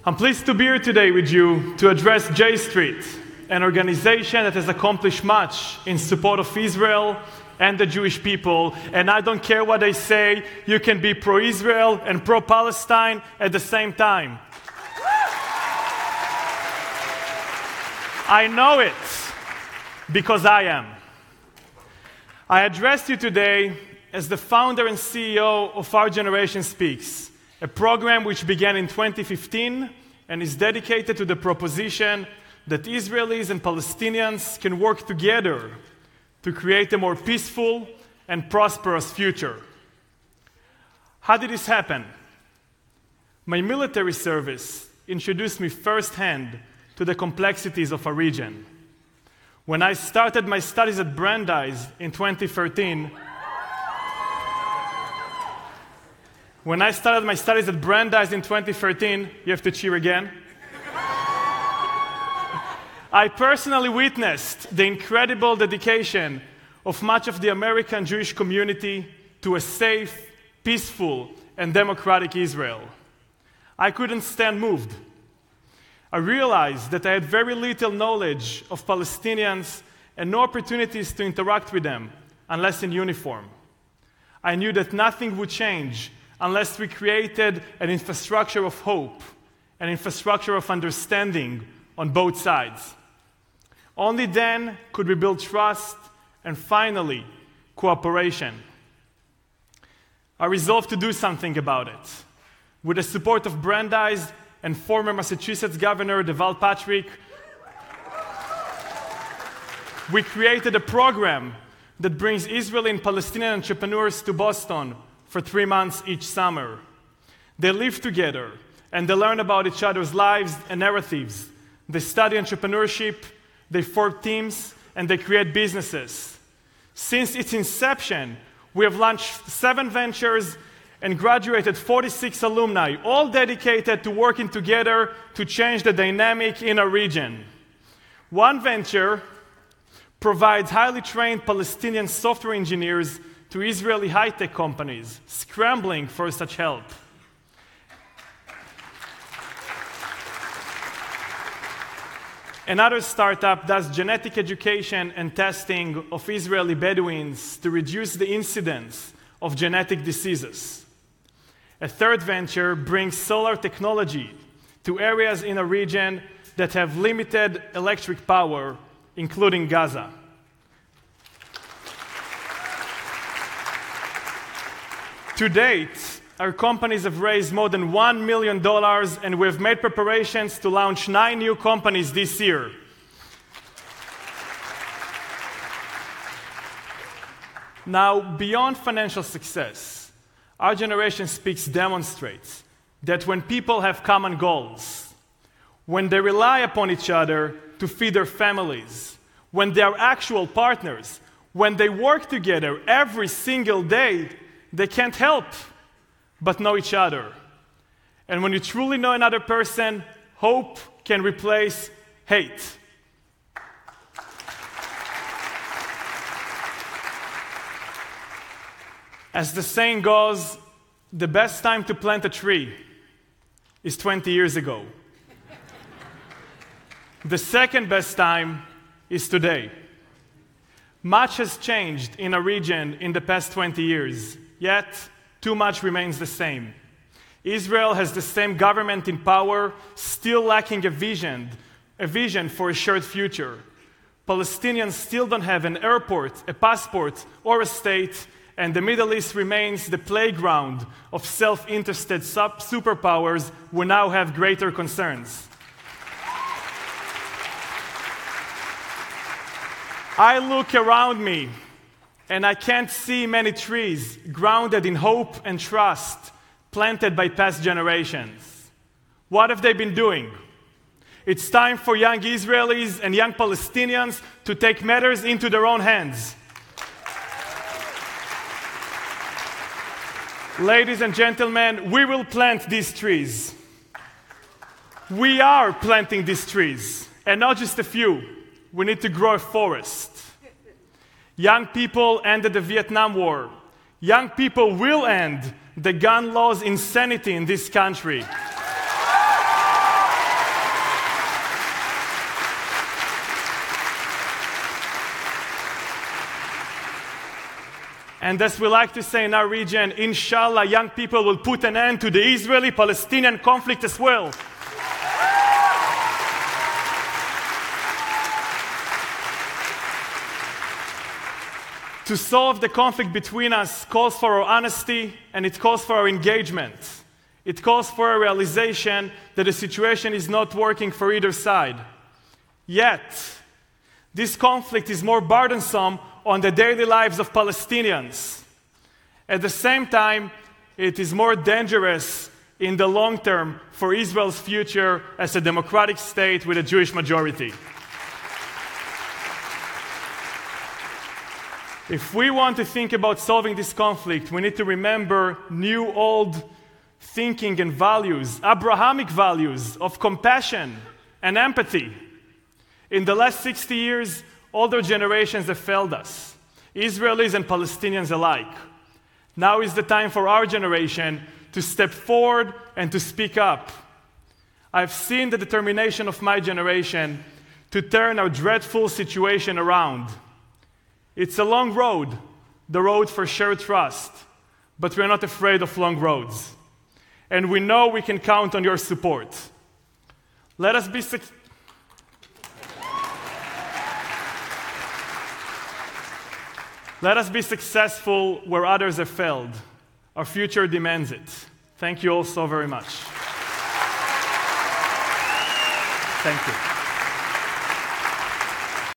I'm pleased to be here today with you to address J Street, an organization that has accomplished much in support of Israel and the Jewish people. And I don't care what they say, you can be pro-Israel and pro-Palestine at the same time. I know it because I am. I address you today as the founder and CEO of Our Generation Speaks, a program which began in 2015 and is dedicated to the proposition that Israelis and Palestinians can work together to create a more peaceful and prosperous future. How did this happen? My military service introduced me firsthand to the complexities of our region. When I started my studies at Brandeis in 2013, you have to cheer again. I personally witnessed the incredible dedication of much of the American Jewish community to a safe, peaceful, and democratic Israel. I couldn't stand moved. I realized that I had very little knowledge of Palestinians and no opportunities to interact with them unless in uniform. I knew that nothing would change unless we created an infrastructure of hope, an infrastructure of understanding on both sides. Only then could we build trust and finally cooperation. I resolved to do something about it. With the support of Brandeis and former Massachusetts Governor Deval Patrick, we created a program that brings Israeli and Palestinian entrepreneurs to Boston for 3 months each summer. They live together and they learn about each other's lives and narratives. They study entrepreneurship, they form teams, and they create businesses. Since its inception, we have launched 7 ventures and graduated 46 alumni, all dedicated to working together to change the dynamic in our region. One venture provides highly trained Palestinian software engineers to Israeli high-tech companies, scrambling for such help. Another startup does genetic education and testing of Israeli Bedouins to reduce the incidence of genetic diseases. A third venture brings solar technology to areas in a region that have limited electric power, including Gaza. To date, our companies have raised more than $1 million, and we have made preparations to launch 9 new companies this year. Now, beyond financial success, Our Generation Speaks demonstrates that when people have common goals, when they rely upon each other to feed their families, when they are actual partners, when they work together every single day, they can't help but know each other. And when you truly know another person, hope can replace hate. As the saying goes, the best time to plant a tree is 20 years ago. The second best time is today. Much has changed in our region in the past 20 years. Yet, too much remains the same. Israel has the same government in power, still lacking a vision for a shared future. Palestinians still don't have an airport, a passport, or a state, and the Middle East remains the playground of self-interested superpowers who now have greater concerns. I look around me, and I can't see many trees grounded in hope and trust planted by past generations. What have they been doing? It's time for young Israelis and young Palestinians to take matters into their own hands. Ladies and gentlemen, we will plant these trees. We are planting these trees, and not just a few. We need to grow a forest. Young people ended the Vietnam War. Young people will end the gun law's insanity in this country. And as we like to say in our region, inshallah, young people will put an end to the Israeli-Palestinian conflict as well. To solve the conflict between us calls for our honesty, and it calls for our engagement. It calls for a realization that the situation is not working for either side. Yet, this conflict is more burdensome on the daily lives of Palestinians. At the same time, it is more dangerous in the long term for Israel's future as a democratic state with a Jewish majority. If we want to think about solving this conflict, we need to remember new old thinking and values, Abrahamic values of compassion and empathy. In the last 60 years, older generations have failed us, Israelis and Palestinians alike. Now is the time for our generation to step forward and to speak up. I've seen the determination of my generation to turn our dreadful situation around. It's a long road, the road for shared trust, but we're not afraid of long roads. And we know we can count on your support. Let us be successful where others have failed. Our future demands it. Thank you all so very much. Thank you.